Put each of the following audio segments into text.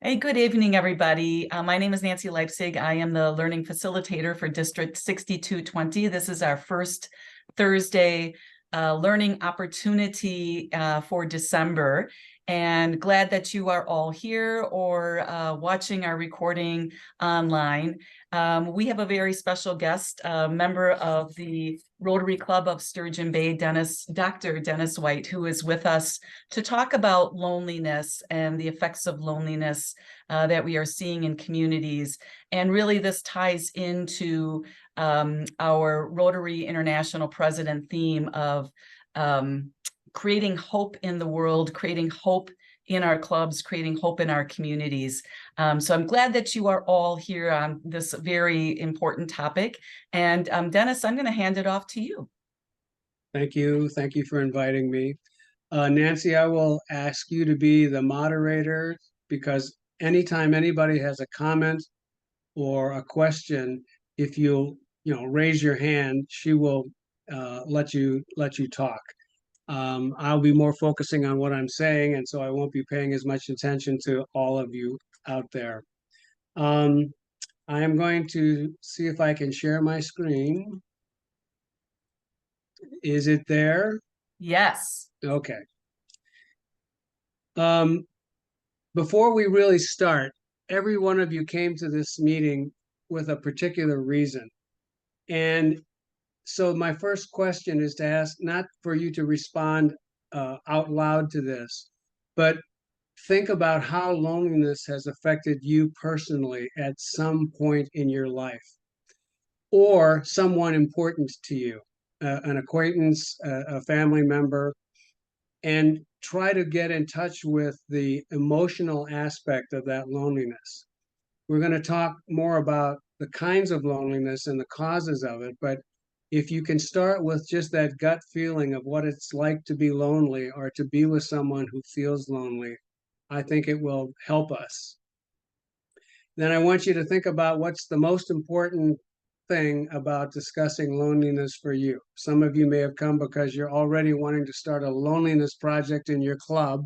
Hey, good evening, everybody. My name is Nancy Leipzig. I am the learning facilitator for District 6220. This is our first Thursday learning opportunity for December. And glad that you are all here or watching our recording online. We have a very special guest, a member of the Rotary Club of Sturgeon Bay, Dr. Dennis White, who is with us to talk about loneliness and the effects of loneliness that we are seeing in communities. And really, this ties into our Rotary International President theme of creating hope in the world, creating hope in our clubs, creating hope in our communities. So I'm glad that you are all here on this very important topic. And Dennis, I'm going to hand it off to you. Thank you. Thank you for inviting me. Nancy, I will ask you to be the moderator because anytime anybody has a comment or a question, if you'll raise your hand, she will let you talk. I'll be more focusing on what I'm saying, and so I won't be paying as much attention to all of you out there. Um, I am going to see if I can share my screen. Is it there? Yes. Okay. Um, Before we really start, every one of you came to this meeting with a particular reason. And so my first question is to ask, not for you to respond out loud to this, but think about how loneliness has affected you personally at some point in your life, or someone important to you, an acquaintance, a family member, and try to get in touch with the emotional aspect of that loneliness. We're going to talk more about the kinds of loneliness and the causes of it, but if you can start with just that gut feeling of what it's like to be lonely or to be with someone who feels lonely, I think it will help us. Then I want you to think about what's the most important thing about discussing loneliness for you. Some of you may have come because you're already wanting to start a loneliness project in your club,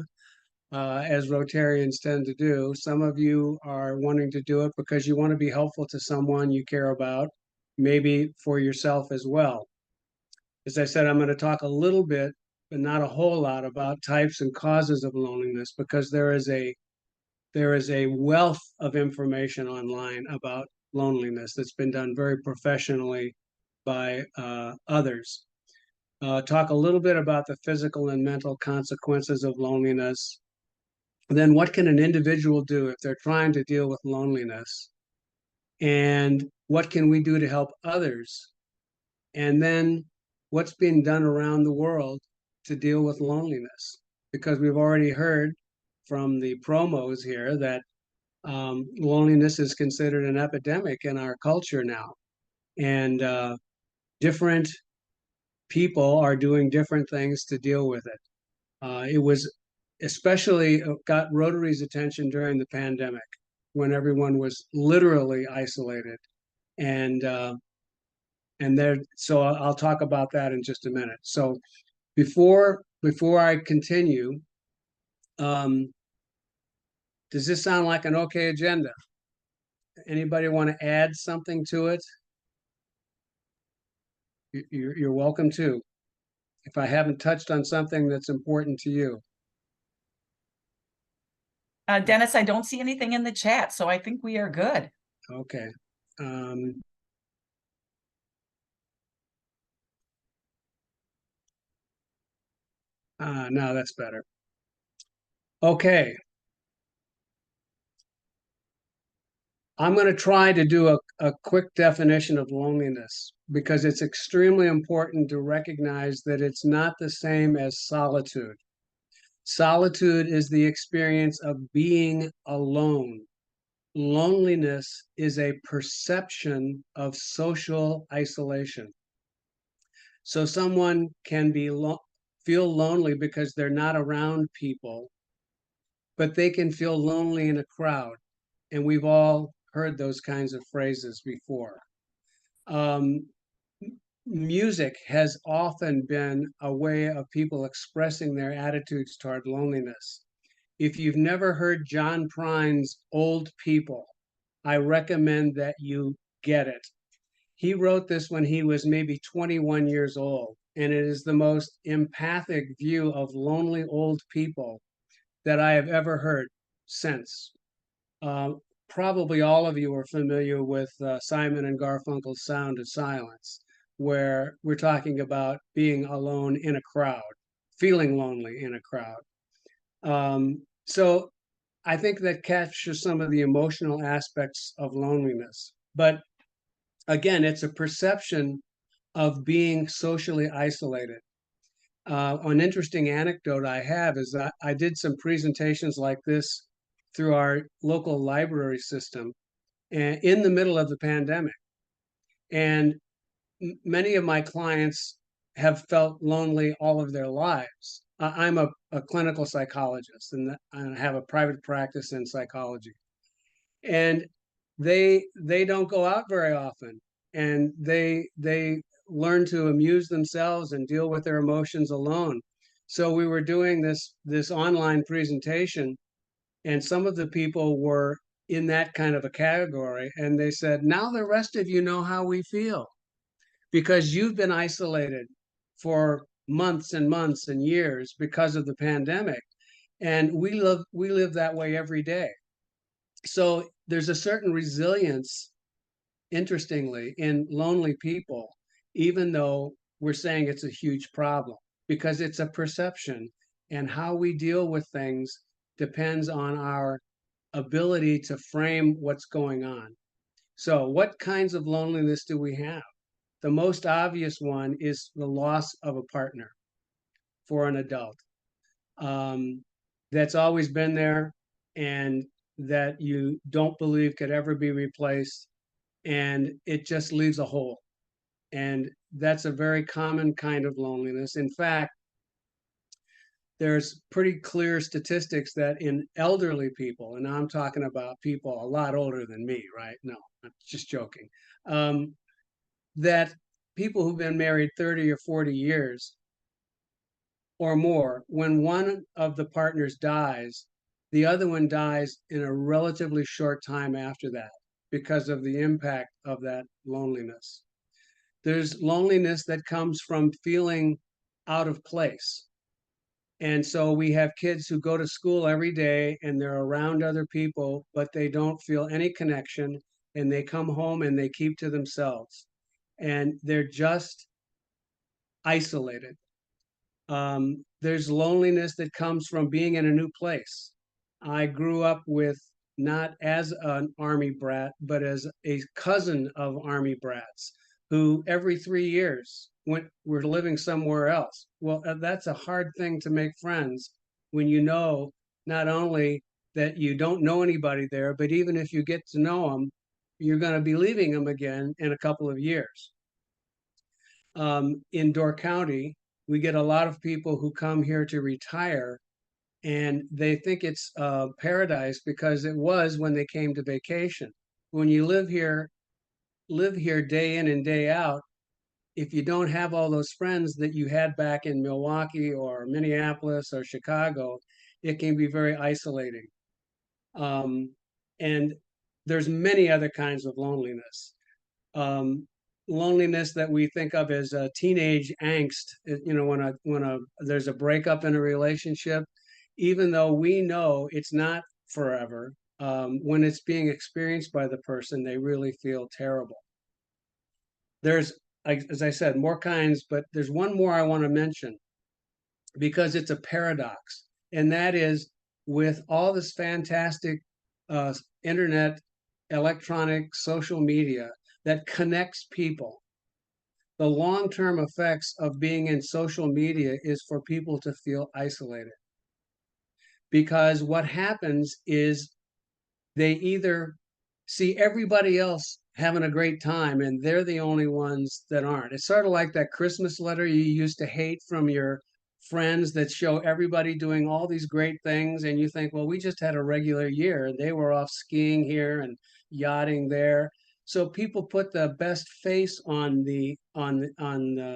as Rotarians tend to do. Some of you are wanting to do it because you want to be helpful to someone you care about, maybe for yourself as well. As I said, I'm going to talk a little bit, but not a whole lot, about types and causes of loneliness because there is a wealth of information online about loneliness that's been done very professionally by others. Talk a little bit about the physical and mental consequences of loneliness. Then what can an individual do if they're trying to deal with loneliness? And what can we do to help others? And then what's being done around the world to deal with loneliness? Because we've already heard from the promos here that loneliness is considered an epidemic in our culture now. And different people are doing different things to deal with it. It was especially got Rotary's attention during the pandemic when everyone was literally isolated. And there, so I'll talk about that in just a minute. So before I continue, um, does this sound like an okay agenda? Anybody want to add something to it? You're welcome to. If I haven't touched on something that's important to you. Dennis, I don't see anything in the chat, so I think we are good. Okay. Now that's better. Okay. I'm going to try to do a quick definition of loneliness because it's extremely important to recognize that it's not the same as solitude. Solitude is the experience of being alone. Loneliness is a perception of social isolation. So someone can feel lonely because they're not around people, but they can feel lonely in a crowd. And we've all heard those kinds of phrases before. Um, Music has often been a way of people expressing their attitudes toward loneliness. if you've never heard John Prine's Old People, I recommend that you get it. He wrote this when he was maybe 21 years old, and it is the most empathic view of lonely old people that I have ever heard since. Uh, Probably all of you are familiar with Simon and Garfunkel's Sound of Silence, where we're talking about being alone in a crowd, feeling lonely in a crowd. So I think that captures some of the emotional aspects of loneliness. But again, it's a perception of being socially isolated. An interesting anecdote I have is that I did some presentations like this through our local library system in the middle of the pandemic. And many of my clients have felt lonely all of their lives. I'm a clinical psychologist and I have a private practice in psychology. And they don't go out very often, and they learn to amuse themselves and deal with their emotions alone. So we were doing this online presentation, and some of the people were in that kind of a category, and they said, now the rest of you know how we feel because you've been isolated for months and months and years because of the pandemic, and we live that way every day. So there's a certain resilience, interestingly, in lonely people, even though we're saying it's a huge problem, because it's a perception, and how we deal with things depends on our ability to frame what's going on. So, what kinds of loneliness do we have? The most obvious one is the loss of a partner for an adult. That's always been there and that you don't believe could ever be replaced. And it just leaves a hole. And that's a very common kind of loneliness. In fact, there's pretty clear statistics that in elderly people, and I'm talking about people a lot older than me, right? No, I'm just joking. That people who've been married 30 or 40 years or more, when one of the partners dies, the other one dies in a relatively short time after that because of the impact of that loneliness. There's loneliness that comes from feeling out of place. And so we have kids who go to school every day and they're around other people, but they don't feel any connection, and they come home and they keep to themselves and they're just isolated. There's loneliness that comes from being in a new place. I grew up with, not as an Army brat, but as a cousin of Army brats who every 3 years were living somewhere else. Well, that's a hard thing to make friends when you know not only that you don't know anybody there, but even if you get to know them, you're going to be leaving them again in a couple of years. In Door County, we get a lot of people who come here to retire, and they think it's paradise because it was when they came to vacation. When you live here day in and day out, if you don't have all those friends that you had back in Milwaukee or Minneapolis or Chicago, it can be very isolating. And there's many other kinds of loneliness. Loneliness that we think of as teenage angst, when there's a breakup in a relationship, even though we know it's not forever, when it's being experienced by the person, they really feel terrible. There's, as I said, more kinds, but there's one more I want to mention because it's a paradox, and that is, with all this fantastic internet, electronic, social media that connects people, the long-term effects of being in social media is for people to feel isolated. Because what happens is they either see everybody else having a great time and they're the only ones that aren't. It's sort of like that Christmas letter you used to hate from your friends that show everybody doing all these great things, and you think, well, we just had a regular year and they were off skiing here and yachting there. So people put the best face on the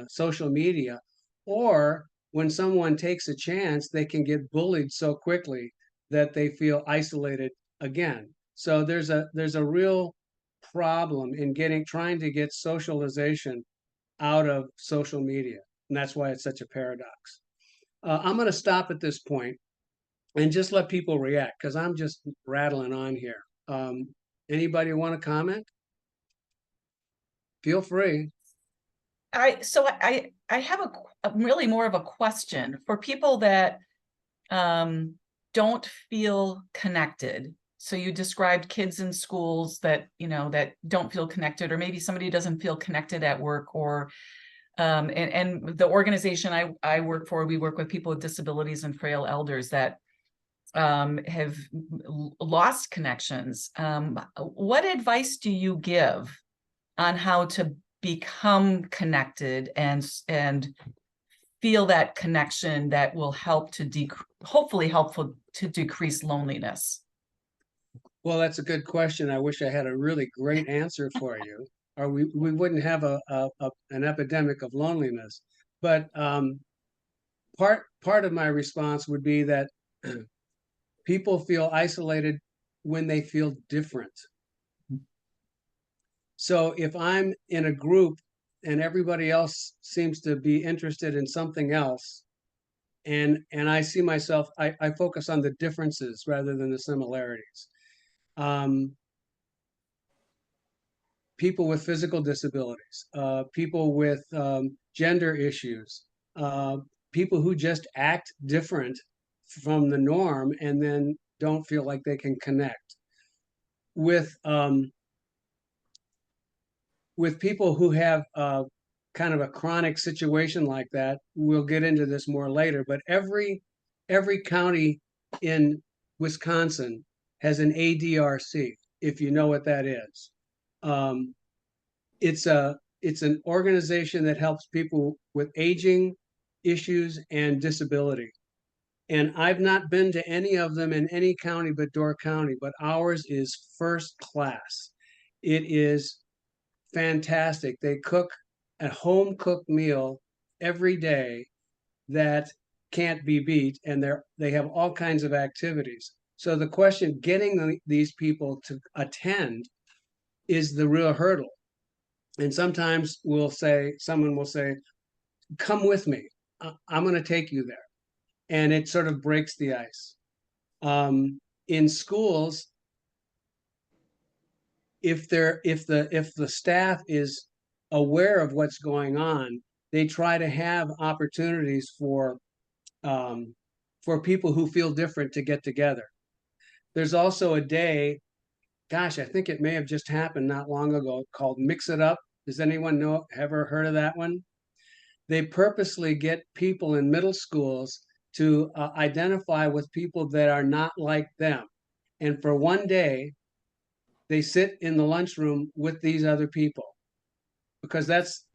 social media, or when someone takes a chance, they can get bullied so quickly that they feel isolated again. So there's a real problem in trying to get socialization out of social media. And that's why it's such a paradox. I'm going to stop at this point and just let people react because I'm just rattling on here. Anybody want to comment? Feel free. I have a really more of a question for people that don't feel connected. So you described kids in schools that, that don't feel connected, or maybe somebody doesn't feel connected at work, or and the organization I work for, we work with people with disabilities and frail elders that have lost connections. What advice do you give on how to become connected and feel that connection that will help to hopefully helpful to decrease loneliness? Well, that's a good question. I wish I had a really great answer for you, or we wouldn't have an epidemic of loneliness. But part of my response would be that people feel isolated when they feel different. So if I'm in a group and everybody else seems to be interested in something else, and I see myself, I focus on the differences rather than the similarities. People with physical disabilities, people with gender issues, people who just act different from the norm and then don't feel like they can connect. With people who have kind of a chronic situation like that, we'll get into this more later, but every county in Wisconsin has an ADRC, if you know what that is. It's an organization that helps people with aging issues and disability. And I've not been to any of them in any county but Door County, but ours is first class. It is fantastic. They cook a home cooked meal every day that can't be beat, and they have all kinds of activities. So the question, getting these people to attend is the real hurdle. And sometimes someone will say, come with me. I'm going to take you there. And it sort of breaks the ice. In schools, if the staff is aware of what's going on, they try to have opportunities for people who feel different to get together. There's also a day, gosh, I think it may have just happened not long ago, called Mix It Up. Does anyone ever heard of that one? They purposely get people in middle schools to identify with people that are not like them. And for one day, they sit in the lunchroom with these other people, because that's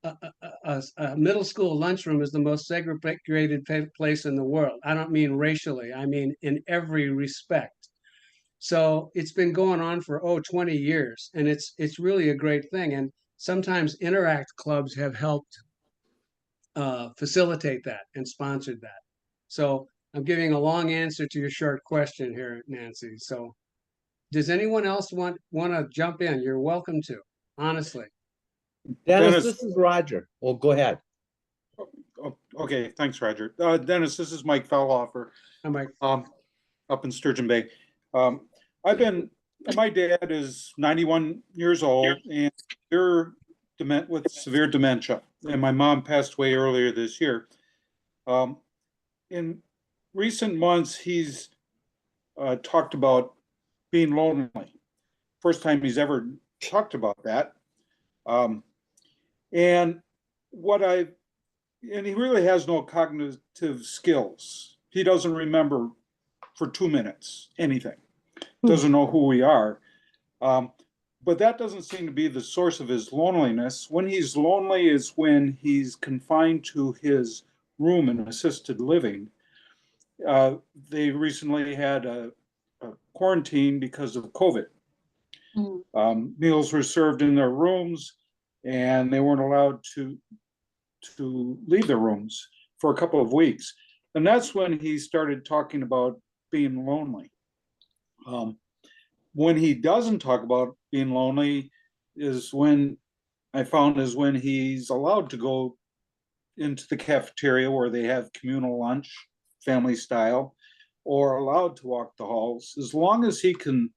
a middle school lunchroom is the most segregated place in the world. I don't mean racially, I mean in every respect. So it's been going on for 20 years, and it's really a great thing. And sometimes Interact clubs have helped facilitate that and sponsored that. So I'm giving a long answer to your short question here, Nancy. So does anyone else want to jump in? You're welcome to, honestly. Dennis, this is Roger. Well, go ahead. Okay, thanks, Roger. Dennis, this is Mike Fellhofer. Hi, Mike. Up in Sturgeon Bay. My dad is 91 years old, and they're with severe dementia, and my mom passed away earlier this year. In recent months, he's talked about being lonely. First time he's ever talked about that. And he really has no cognitive skills. He doesn't remember for 2 minutes anything. Doesn't know who we are. But that doesn't seem to be the source of his loneliness. When he's lonely is when he's confined to his room in assisted living. They recently had a quarantine because of COVID. Meals were served in their rooms, and they weren't allowed to leave their rooms for a couple of weeks. And that's when he started talking about being lonely. When he doesn't talk about being lonely is when he's allowed to go into the cafeteria where they have communal lunch, family style, or allowed to walk the halls, as long as he can.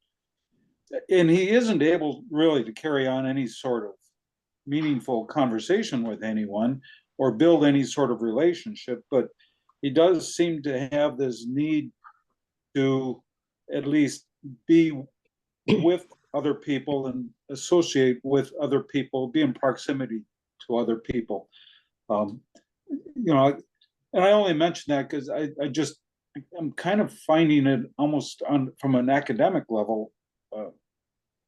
And he isn't able really to carry on any sort of meaningful conversation with anyone or build any sort of relationship, but he does seem to have this need to at least be with other people and associate with other people, be in proximity to other people. You know, and I only mention that because I'm kind of finding it almost from an academic level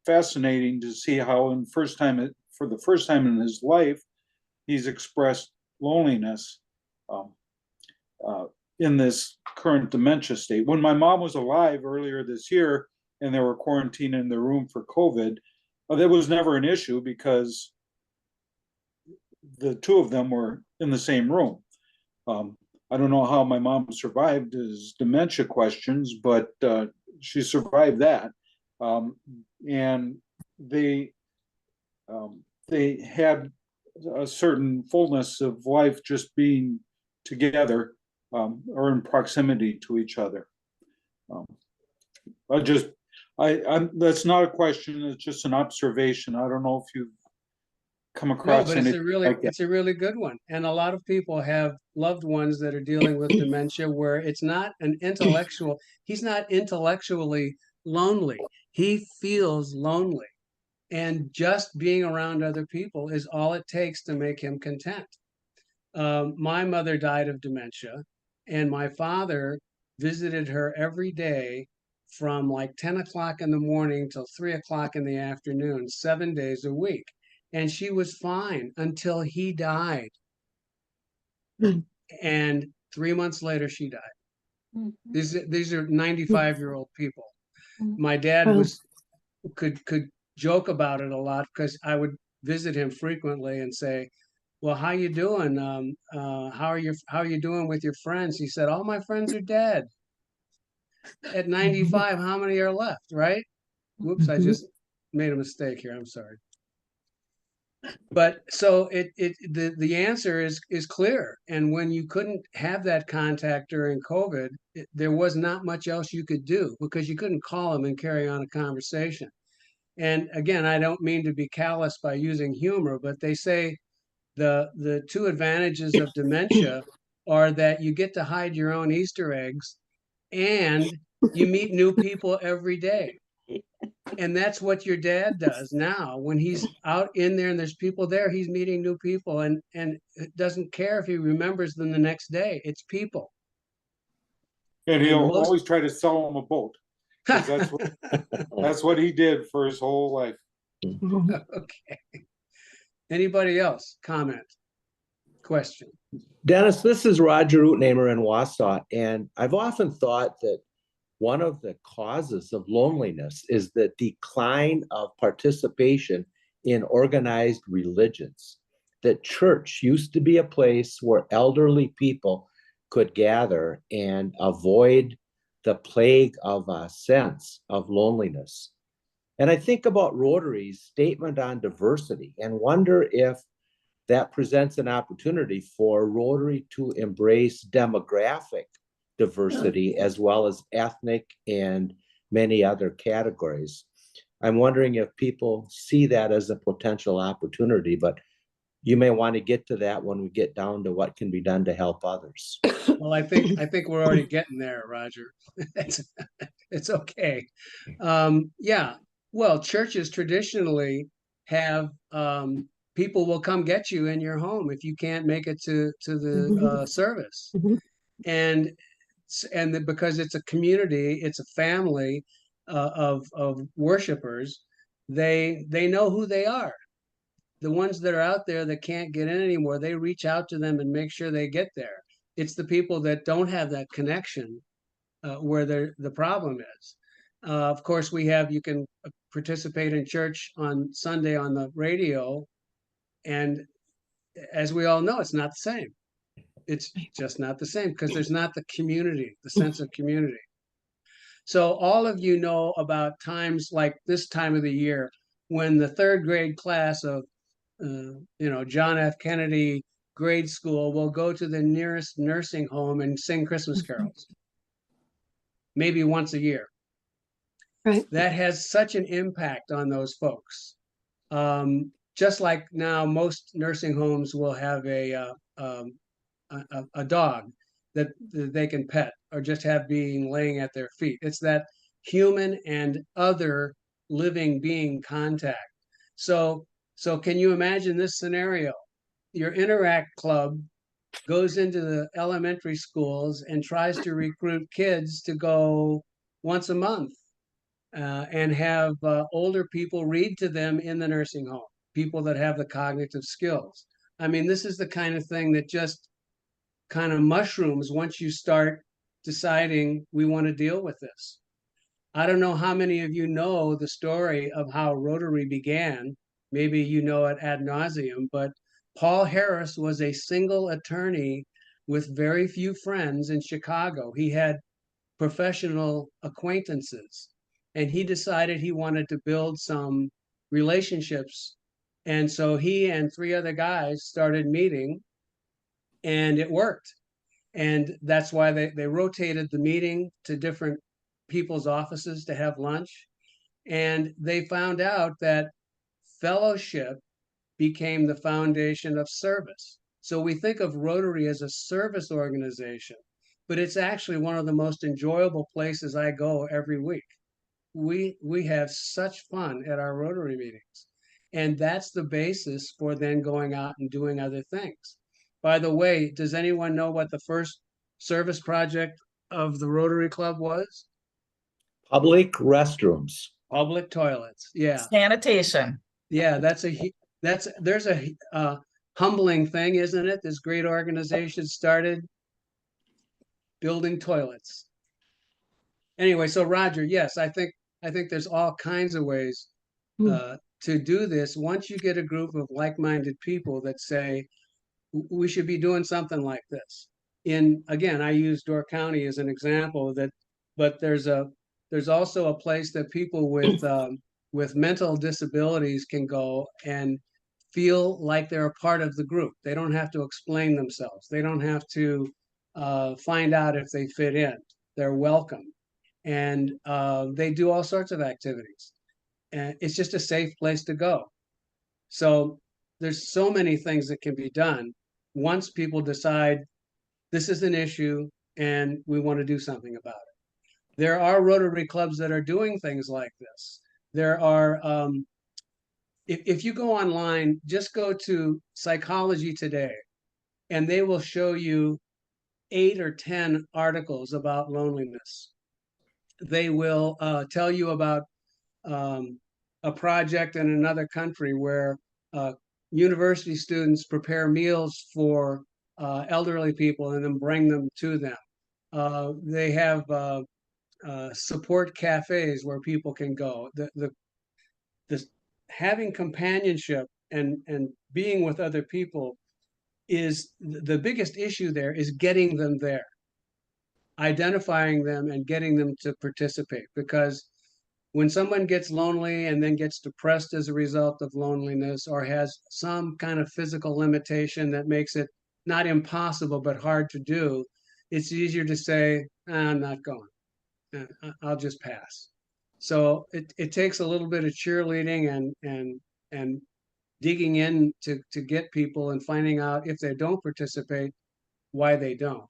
fascinating to see how for the first time in his life, he's expressed loneliness in this current dementia state. When my mom was alive earlier this year and they were quarantined in their room for COVID, that was never an issue because the two of them were in the same room. I don't know how my mom survived his dementia questions, but she survived that. And they had a certain fullness of life just being together or in proximity to each other. That's not a question, it's just an observation. I don't know if you've come No, across but it's anything like that. it's a really good one. And a lot of people have loved ones that are dealing with dementia where it's not an intellectual, he's not intellectually lonely. He feels lonely. And just being around other people is all it takes to make him content. My mother died of dementia, and my father visited her every day from like 10 o'clock in the morning till 3 o'clock in the afternoon, 7 days a week. And she was fine until he died. And 3 months later, she died. These are 95-year-old people. My dad could joke about it a lot because I would visit him frequently and say, "Well, how you doing? How are you doing with your friends?" He said, "All my friends are dead." At 95, how many are left, right? Whoops, I just made a mistake here. I'm sorry. But so the answer is clear. And when you couldn't have that contact during COVID, there was not much else you could do because you couldn't call him and carry on a conversation. And again, I don't mean to be callous by using humor, but they say the two advantages of dementia are that you get to hide your own Easter eggs and you meet new people every day. And that's what your dad does now. When he's out in there and there's people there, he's meeting new people and it doesn't care if he remembers them the next day. It's people. And he'll always try to sell them a boat. That's what he did for his whole life. Okay. Anybody else? Comment? Question? Dennis, this is Roger Utnamer in Wausau, and I've often thought that one of the causes of loneliness is the decline of participation in organized religions. That church used to be a place where elderly people could gather and avoid the plague of a sense of loneliness. And I think about Rotary's statement on diversity and wonder if that presents an opportunity for Rotary to embrace demographic diversity as well as ethnic and many other categories. I'm wondering if people see that as a potential opportunity, but you may want to get to that when we get down to what can be done to help others. Well, I think we're already getting there, Roger. It's okay. Yeah. Well, churches traditionally have people will come get you in your home if you can't make it to the service, and because it's a community, it's a family of worshipers. They know who they are. The ones that are out there that can't get in anymore, they reach out to them and make sure they get there. It's the people that don't have that connection where the problem is. Of course, you can participate in church on Sunday on the radio. And as we all know, it's not the same. It's just not the same because there's not the community, the sense of community. So all of you know about times like this time of the year when the third grade class of, John F. Kennedy grade school will go to the nearest nursing home and sing Christmas carols, maybe once a year. Right. That has such an impact on those folks. Just like now, most nursing homes will have a dog that they can pet or just have being laying at their feet. It's that human and other living being contact. So can you imagine this scenario? Your Interact Club goes into the elementary schools and tries to recruit kids to go once a month and have older people read to them in the nursing home, people that have the cognitive skills. I mean, this is the kind of thing that just kind of mushrooms once you start deciding we want to deal with this. I don't know how many of you know the story of how Rotary began. Maybe you know it ad nauseum, but Paul Harris was a single attorney with very few friends in Chicago. He had professional acquaintances, and he decided he wanted to build some relationships. And so he and three other guys started meeting, and it worked. And that's why they rotated the meeting to different people's offices to have lunch. And they found out that fellowship became the foundation of service. So we think of Rotary as a service organization, but it's actually one of the most enjoyable places I go every week. We have such fun at our Rotary meetings. And that's the basis for then going out and doing other things. By the way, does anyone know what the first service project of the Rotary Club was? Public restrooms. Public toilets. Yeah. Sanitation. Yeah, there's a humbling thing, isn't it? This great organization started building toilets. Anyway, so Roger, yes, I think there's all kinds of ways to do this. Once you get a group of like-minded people that say we should be doing something like this. Again, I use Door County as an example but there's also a place that people with mental disabilities can go and feel like they're a part of the group. They don't have to explain themselves. They don't have to find out if they fit in. They're welcome. And they do all sorts of activities. And it's just a safe place to go. So there's so many things that can be done once people decide this is an issue and we want to do something about it. There are Rotary clubs that are doing things like this. There are, if you go online, just go to Psychology Today, and they will show you 8 or 10 articles about loneliness. They will tell you about a project in another country where university students prepare meals for elderly people and then bring them to them. They have support cafes where people can go. The having companionship and being with other people is the biggest issue. There is getting them there, identifying them and getting them to participate, because when someone gets lonely and then gets depressed as a result of loneliness or has some kind of physical limitation that makes it not impossible but hard to do, it's easier to say, I'm not going. I'll just pass. So it takes a little bit of cheerleading and digging in to get people and finding out if they don't participate, why they don't.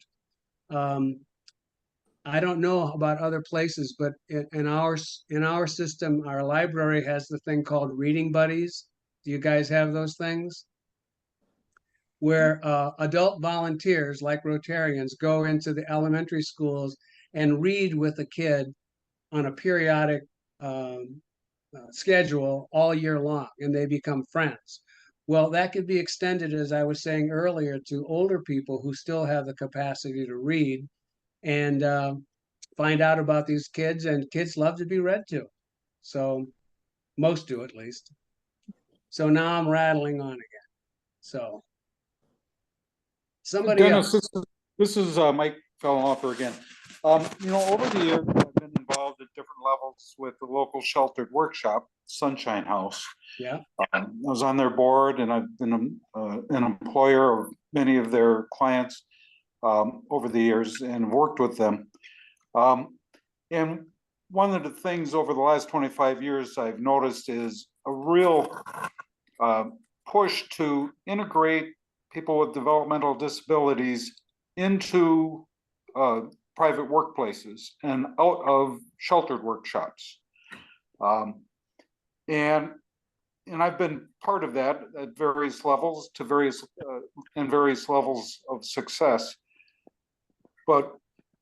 I don't know about other places, but in our system, our library has the thing called Reading Buddies. Do you guys have those things? Where adult volunteers like Rotarians go into the elementary schools and read with a kid on a periodic schedule all year long, and they become friends. Well, that could be extended, as I was saying earlier, to older people who still have the capacity to read, and find out about these kids, and kids love to be read to. So most do, at least. So now I'm rattling on again. So somebody Dennis, else. this is Mike Fellhofer again. Over the years, I've been involved House with the local sheltered workshop, Sunshine House. Yeah. I was on their board, and I've been an employer of many of their clients over the years and worked with them. And one of the things over the last 25 years I've noticed is a real push to integrate people with developmental disabilities into private workplaces and out of sheltered workshops. And I've been part of that at various levels to various levels of success. But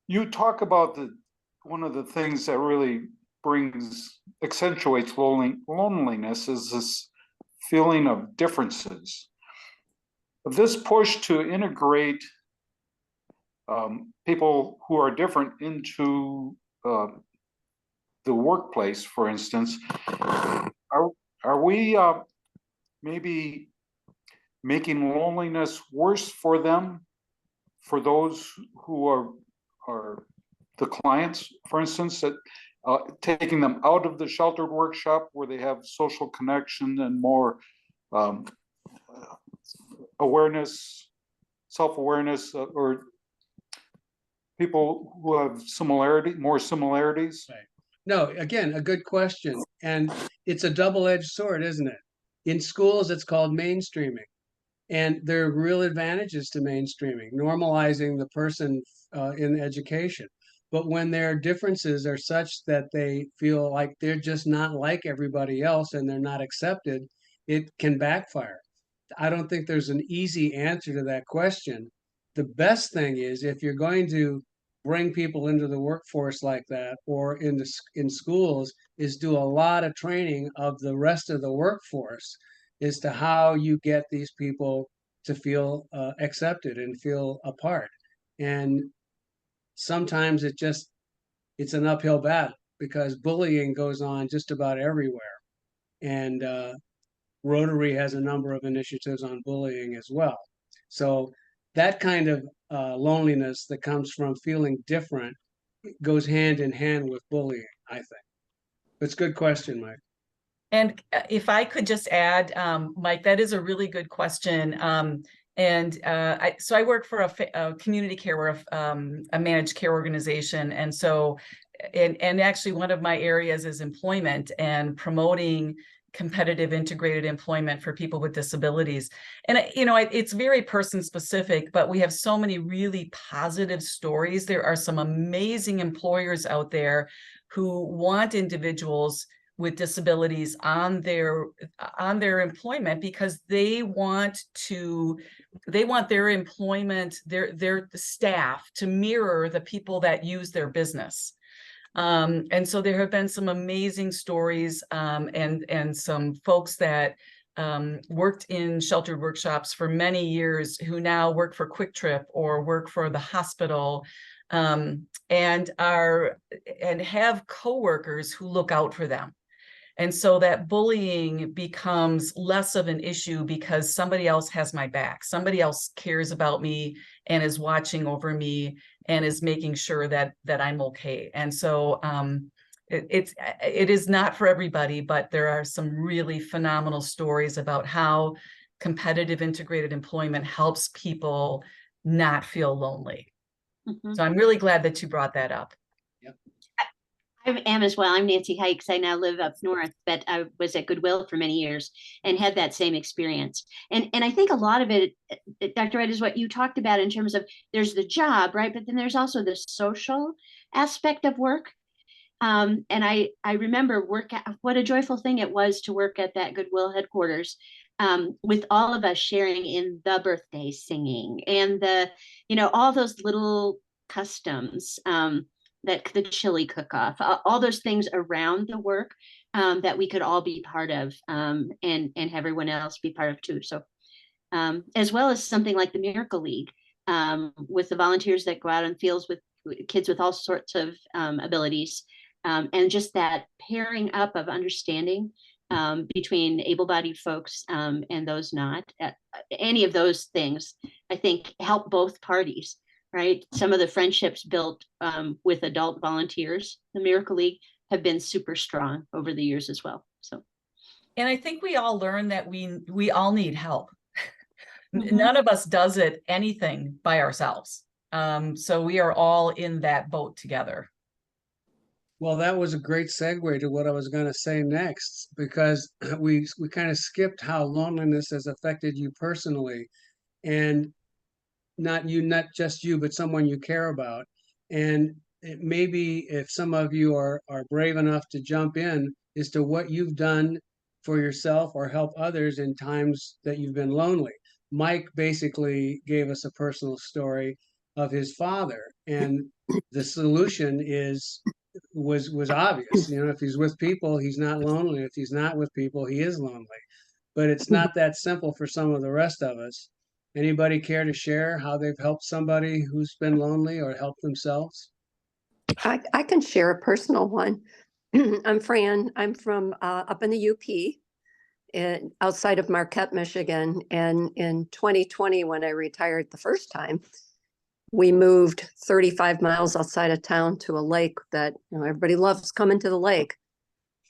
you talk about one of the things that really accentuates loneliness is this feeling of differences. This push to integrate people who are different into the workplace, for instance, are we maybe making loneliness worse for them, for those who are the clients, for instance, that taking them out of the sheltered workshop where they have social connection and more awareness, self-awareness, or people who have more similarities? Right. No, again, a good question. And it's a double-edged sword, isn't it? In schools, it's called mainstreaming. And there are real advantages to mainstreaming, normalizing the person in education. But when their differences are such that they feel like they're just not like everybody else and they're not accepted, it can backfire. I don't think there's an easy answer to that question. The best thing is, if you're going to bring people into the workforce like that or in schools, is do a lot of training of the rest of the workforce as to how you get these people to feel accepted and feel a part. And sometimes it's an uphill battle because bullying goes on just about everywhere. And Rotary has a number of initiatives on bullying as well. So that kind of loneliness that comes from feeling different goes hand in hand with bullying, I think. It's a good question, Mike. And if I could just add, Mike, that is a really good question. So I work for a community care, or a managed care organization. And so, and actually one of my areas is employment and promoting competitive integrated employment for people with disabilities. And, it's very person specific, but we have so many really positive stories. There are some amazing employers out there who want individuals with disabilities on their employment because they want their employment, their staff to mirror the people that use their business. And so there have been some amazing stories and some folks that worked in sheltered workshops for many years who now work for Quick Trip or work for the hospital, and have coworkers who look out for them. And so that bullying becomes less of an issue because somebody else has my back. Somebody else cares about me and is watching over me and is making sure that I'm okay. And so it is not for everybody, but there are some really phenomenal stories about how competitive integrated employment helps people not feel lonely. Mm-hmm. So I'm really glad that you brought that up. I am as well. I'm Nancy Hikes. I now live up north, but I was at Goodwill for many years and had that same experience. And I think a lot of it, Dr. Ed, is what you talked about in terms of there's the job, right? But then there's also the social aspect of work. And I remember what a joyful thing it was to work at that Goodwill headquarters, with all of us sharing in the birthday singing and all those little customs, that the chili cook-off, all those things around the work that we could all be part of, and have everyone else be part of too. So as well as something like the Miracle League, with the volunteers that go out in fields with kids with all sorts of abilities, and just that pairing up of understanding between able-bodied folks and those not. Any of those things, I think, help both parties. right? Some of the friendships built with adult volunteers, the Miracle League, have been super strong over the years as well. So, And I think we all learn that we all need help. Mhm. None of us does anything by ourselves. So we are all in that boat together. Well, that was a great segue to what I was going to say next, because we kind of skipped how loneliness has affected you personally, and not just you, but someone you care about. And maybe if some of you are brave enough to jump in as to what you've done for yourself or help others in times that you've been lonely. Mike basically gave us a personal story of his father, and the solution was obvious. You know, if he's with people, he's not lonely. If he's not with people, he is lonely. But it's not that simple for some of the rest of us. Anybody care to share how they've helped somebody who's been lonely or helped themselves? I can share a personal one. I'm Fran. I'm from up in the UP, outside of Marquette, Michigan. And in 2020, when I retired the first time, we moved 35 miles outside of town to a lake that, you know, everybody loves coming to the lake.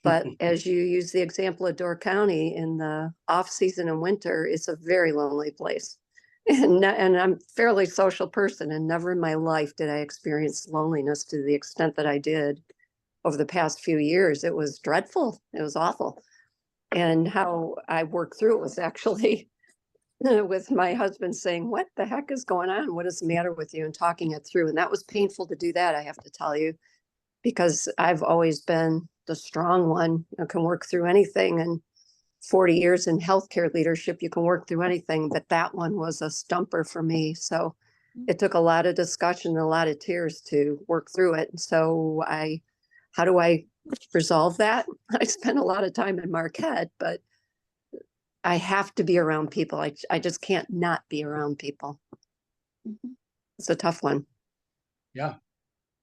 But as you use the example of Door County, in the off season and winter, it's a very lonely place. And I'm a fairly social person, and never in my life did I experience loneliness to the extent that I did over the past few years. It was dreadful. It was awful. And how I worked through it was actually with my husband saying, "What the heck is going on? What is the matter with you?" and talking it through. And that was painful to do that, I have to tell you, because I've always been the strong one who can work through anything. And 40 years in healthcare leadership, you can work through anything, but that one was a stumper for me. So it took a lot of discussion and a lot of tears to work through it. So how do I resolve that? I spent a lot of time in Marquette, but I have to be around people. I just can't not be around people. It's a tough one. Yeah.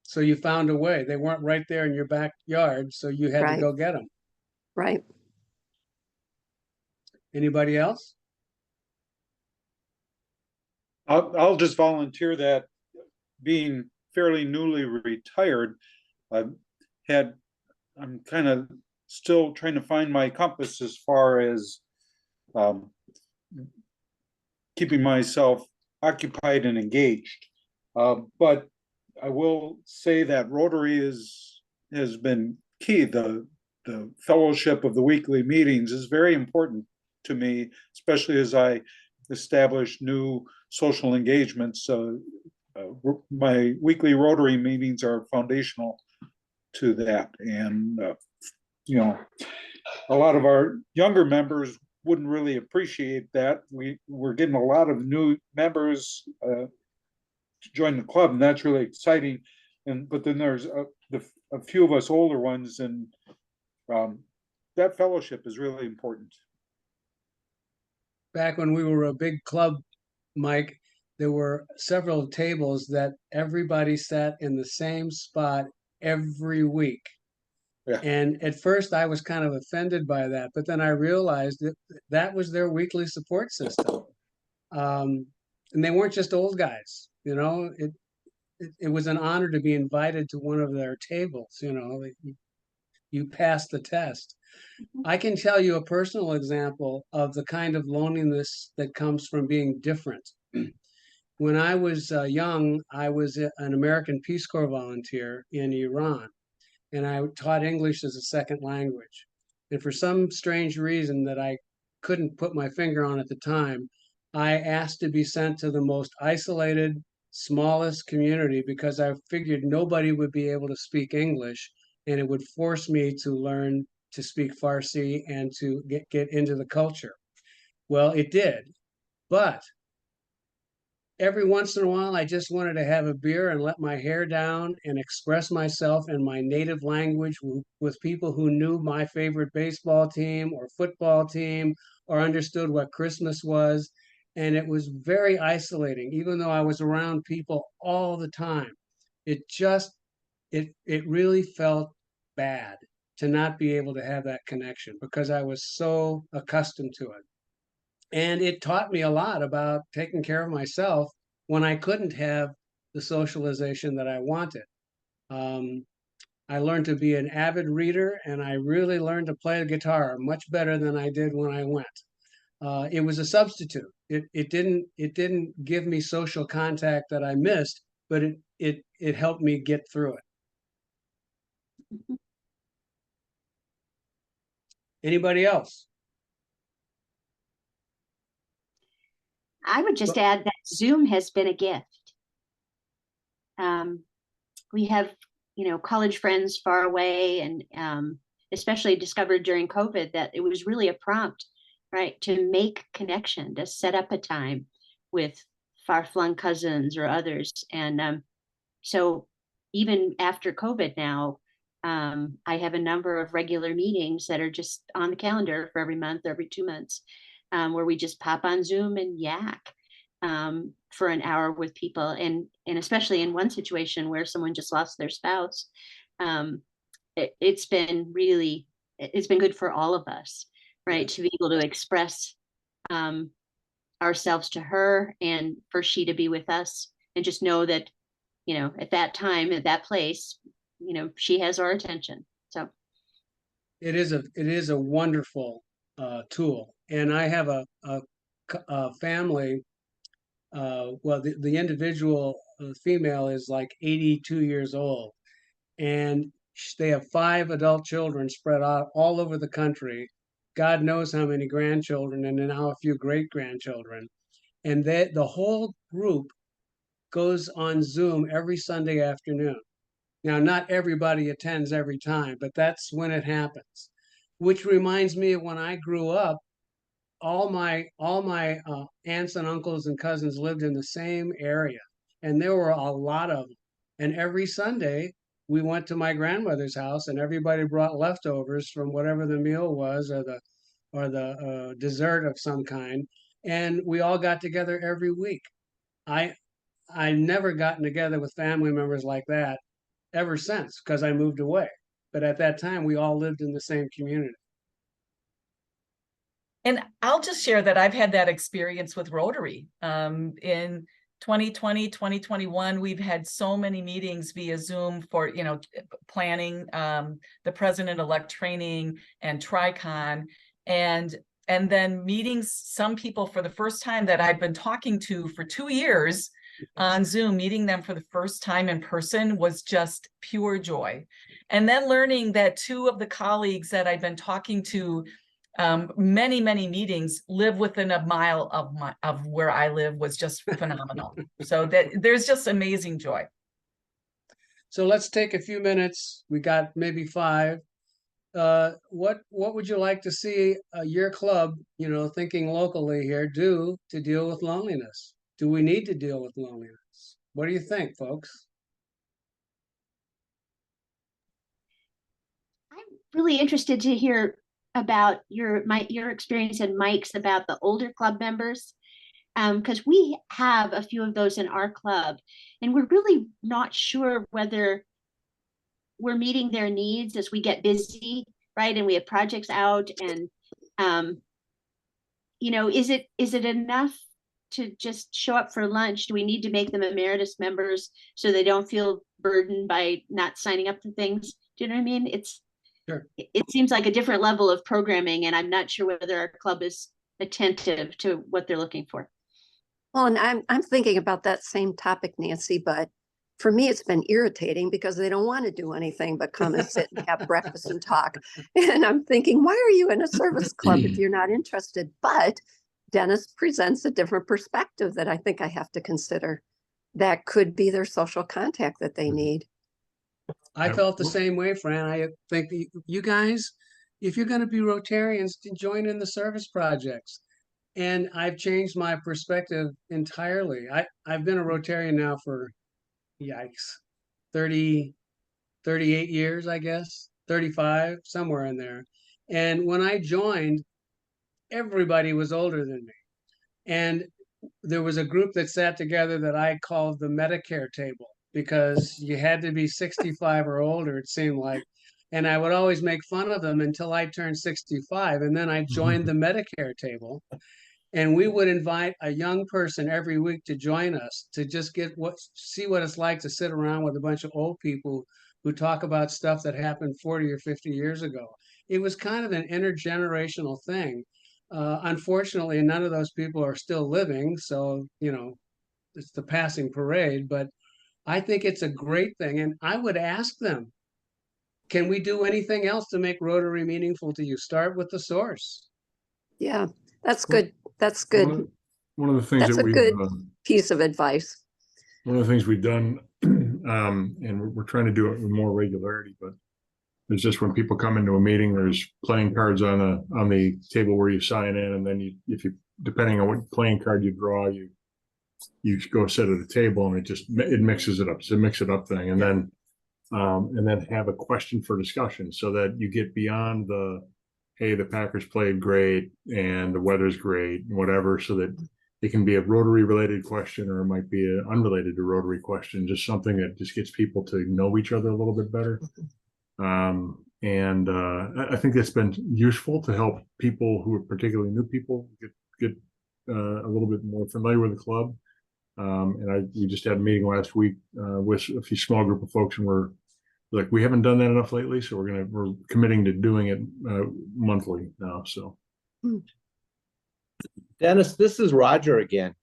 So you found a way. They weren't right there in your backyard, so you had to Right. go get them. Right. Anybody else? I'll just volunteer that, being fairly newly retired, I'm kind of still trying to find my compass as far as keeping myself occupied and engaged. But I will say that Rotary has been key. The fellowship of the weekly meetings is very important to me, especially as I establish new social engagements. My weekly Rotary meetings are foundational to that. And, you know, a lot of our younger members wouldn't really appreciate that. We're getting a lot of new members to join the club, and that's really exciting. But then there's a few of us older ones, and that fellowship is really important. Back when we were a big club, Mike, there were several tables that everybody sat in the same spot every week. Yeah. And at first I was kind of offended by that, but then I realized that that was their weekly support system. And they weren't just old guys, you know, it was an honor to be invited to one of their tables, you know, you passed the test. I can tell you a personal example of the kind of loneliness that comes from being different. When I was young, I was an American Peace Corps volunteer in Iran, and I taught English as a second language. And for some strange reason that I couldn't put my finger on at the time, I asked to be sent to the most isolated, smallest community because I figured nobody would be able to speak English, and it would force me to learn to speak Farsi and to get into the culture. Well, it did. But every once in a while, I just wanted to have a beer and let my hair down and express myself in my native language with people who knew my favorite baseball team or football team or understood what Christmas was. And it was very isolating, even though I was around people all the time. It just, it really felt bad to not be able to have that connection because I was so accustomed to it. And it taught me a lot about taking care of myself when I couldn't have the socialization that I wanted. I learned to be an avid reader, and I really learned to play the guitar much better than I did when I went. It was a substitute. It didn't give me social contact that I missed, but it helped me get through it. Anybody else? I would just add that Zoom has been a gift. We have, college friends far away, and especially discovered during COVID that it was really a prompt, right, to make connection, to set up a time with far-flung cousins or others. And so even after COVID now, I have a number of regular meetings that are just on the calendar for every month, every 2 months, where we just pop on Zoom and yak for an hour with people. And especially in one situation where someone just lost their spouse, it's been good for all of us, right? To be able to express ourselves to her, and for she to be with us, and just know that, at that time, at that place, she has our attention. So it is a wonderful tool. And I have a family. Well, the individual female is like 82 years old, and they have 5 adult children spread out all over the country. God knows how many grandchildren, and now a few great grandchildren. And the whole group goes on Zoom every Sunday afternoon. Now, not everybody attends every time, but that's when it happens. Which reminds me of when I grew up, all my aunts and uncles and cousins lived in the same area, and there were a lot of them. And every Sunday, we went to my grandmother's house, and everybody brought leftovers from whatever the meal was, or the dessert of some kind, and we all got together every week. I never gotten together with family members like that ever since, because I moved away. But at that time, we all lived in the same community. And I'll just share that I've had that experience with Rotary. In 2020, 2021, we've had so many meetings via Zoom for, planning, the president-elect training and TriCon, and then meetings, some people for the first time that I've been talking to for 2 years on Zoom, meeting them for the first time in person was just pure joy. And then learning that 2 of the colleagues that I've been talking to many meetings live within a mile of where I live was just phenomenal. So that there's just amazing joy. So let's take a few minutes. We got maybe 5. What would you like to see your club, thinking locally here, do to deal with loneliness? Do we need to deal with loneliness? What do you think, folks? I'm really interested to hear about your experience and Mike's about the older club members, because we have a few of those in our club, and we're really not sure whether we're meeting their needs as we get busy, right? And we have projects out, and is it enough to just show up for lunch? Do we need to make them emeritus members so they don't feel burdened by not signing up to things? Do you know what I mean? Sure. It seems like a different level of programming, and I'm not sure whether our club is attentive to what they're looking for. Well, and I'm thinking about that same topic, Nancy, but for me, it's been irritating because they don't want to do anything but come and sit and have breakfast and talk. And I'm thinking, why are you in a service club if you're not interested? But Dennis presents a different perspective that I think I have to consider. That could be their social contact that they need. I felt the same way, Fran. I think you guys, if you're going to be Rotarians, join in the service projects. And I've changed my perspective entirely. I've been a Rotarian now for, 38 years, I guess, 35, somewhere in there. And when I joined, everybody was older than me. And there was a group that sat together that I called the Medicare table, because you had to be 65 or older, it seemed like. And I would always make fun of them until I turned 65. And then I joined the Medicare table. And we would invite a young person every week to join us to just see what it's like to sit around with a bunch of old people who talk about stuff that happened 40 or 50 years ago. It was kind of an intergenerational thing. Unfortunately, none of those people are still living, so it's the passing parade. But I think it's a great thing, and I would ask them, can we do anything else to make Rotary meaningful to you? Start with the source. Yeah, that's good. That's good. One of the things That's that a we've, good piece of advice. one of the things we've done, and we're trying to do it with more regularity, but it's just when people come into a meeting, there's playing cards on the table where you sign in, and then depending on what playing card you draw, you go sit at a table, and it mixes it up. It's a mix it up thing, and then have a question for discussion so that you get beyond hey, the Packers played great and the weather's great and whatever, so that it can be a Rotary related question, or it might be an unrelated to Rotary question, just something that just gets people to know each other a little bit better. I think that's been useful to help people who are particularly new people get a little bit more familiar with the club. We just had a meeting last week with a few small group of folks, and we're like, we haven't done that enough lately, so we're committing to doing it monthly now. So, Dennis, this is Roger again.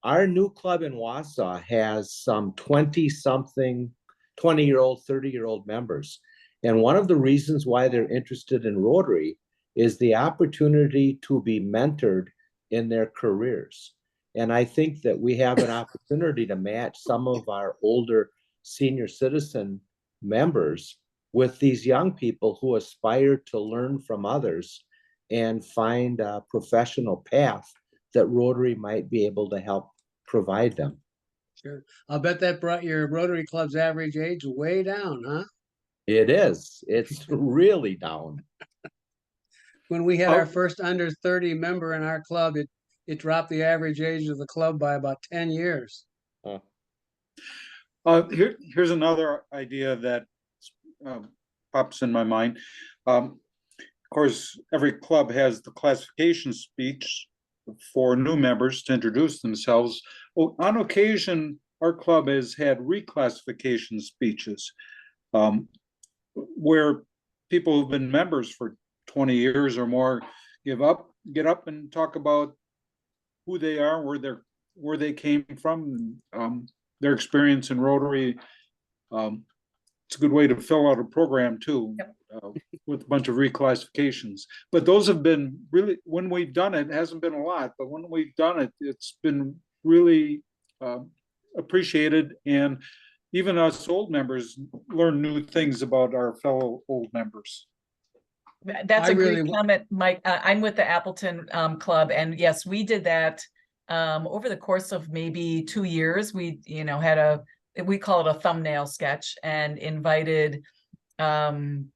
Our new club in Wausau has some 20-something, 20-year-old, 30-year-old members. And one of the reasons why they're interested in Rotary is the opportunity to be mentored in their careers. And I think that we have an opportunity to match some of our older senior citizen members with these young people who aspire to learn from others and find a professional path that Rotary might be able to help provide them. Sure. I'll bet that brought your Rotary Club's average age way down, huh? It is. It's really down. When we had our first under 30 member in our club, it dropped the average age of the club by about 10 years. Here's another idea that pops in my mind. Of course, every club has the classification speech for new members to introduce themselves. Well, on occasion, our club has had reclassification speeches where people who've been members for 20 years or more get up and talk about who they are, where they came from, their experience in Rotary. It's a good way to fill out a program too. Yep. With a bunch of reclassifications. But those have been really, when we've done it, it hasn't been a lot, but when we've done it, it's been really appreciated. And even us old members learn new things about our fellow old members. That's a great comment, Mike. I'm with the Appleton Club, and yes, we did that over the course of maybe 2 years. We, had we call it a thumbnail sketch, and invited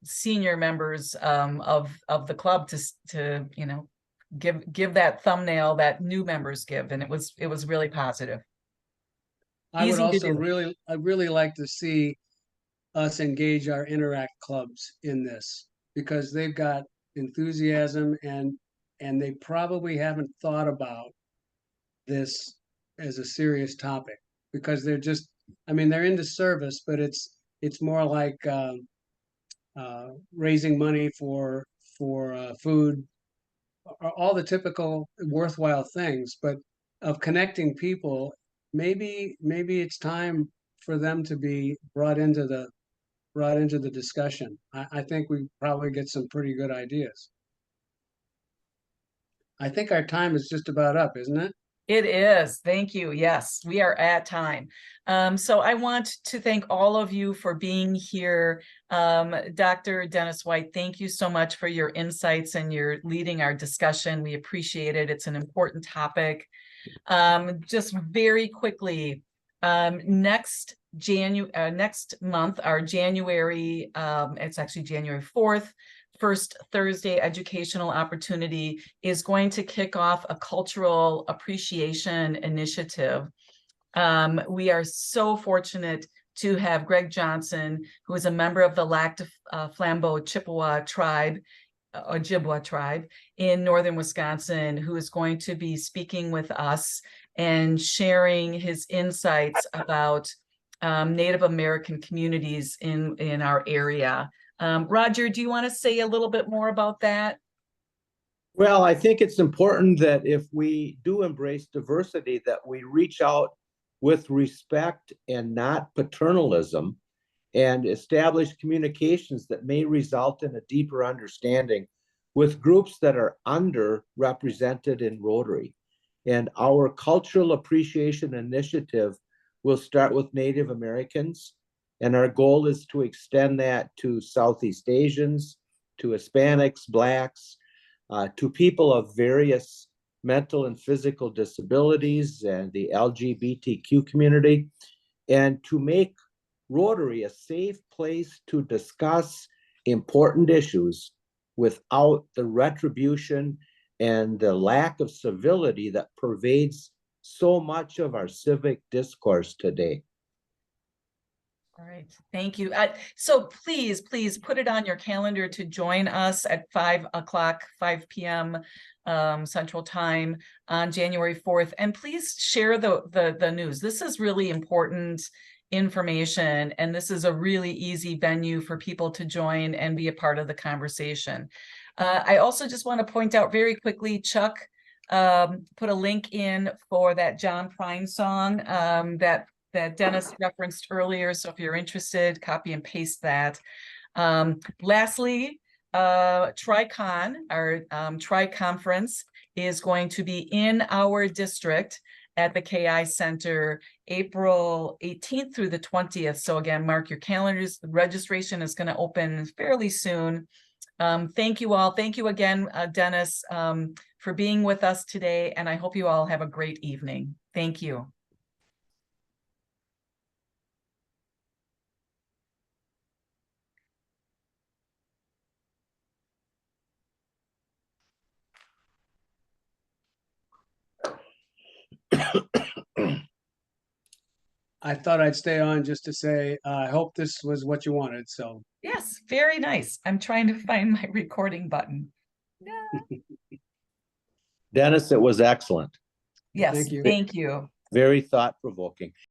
senior members of the club to give that thumbnail that new members give, and it was really positive. I would also really like to see us engage our Interact clubs in this, because they've got enthusiasm and they probably haven't thought about this as a serious topic, because they're just, they're into service, but it's more like raising money for food, all the typical worthwhile things, but of connecting people. Maybe it's time for them to be brought into the discussion. I think we probably get some pretty good ideas. I think our time is just about up, isn't it? It is. Thank you. Yes, we are at time. So I want to thank all of you for being here. Dr. Dennis White, thank you so much for your insights and your leading our discussion. We appreciate it. It's an important topic. Just very quickly, next month, our January, it's actually January 4th, First Thursday Educational Opportunity is going to kick off a cultural appreciation initiative. We are so fortunate to have Greg Johnson, who is a member of the Lac du Flambeau Chippewa tribe, Ojibwa tribe in northern Wisconsin, who is going to be speaking with us and sharing his insights about Native American communities in our area. Roger, do you want to say a little bit more about that? Well, I think it's important that if we do embrace diversity, that we reach out with respect and not paternalism, and establish communications that may result in a deeper understanding with groups that are underrepresented in Rotary. And our cultural appreciation initiative will start with Native Americans, and our goal is to extend that to Southeast Asians, to Hispanics, Blacks, to people of various mental and physical disabilities and the LGBTQ community, and to make Rotary a safe place to discuss important issues without the retribution and the lack of civility that pervades so much of our civic discourse today. All right, thank you. So please put it on your calendar to join us at 5 p.m. Central Time on January 4th. And please share the news. This is really important information, and this is a really easy venue for people to join and be a part of the conversation. I also just want to point out very quickly, Chuck put a link in for that John Prine song that Dennis referenced earlier. So if you're interested, copy and paste that. Lastly, TriCon, our Tri-Conference, is going to be in our district at the KI Center, April 18th through the 20th. So again, mark your calendars. The registration is going to open fairly soon. Thank you all. Thank you again, Dennis, for being with us today. And I hope you all have a great evening. Thank you. I thought I'd stay on just to say, I hope this was what you wanted, so. Yes, very nice. I'm trying to find my recording button. Dennis, it was excellent. Yes, Thank you. thank you. Very thought-provoking.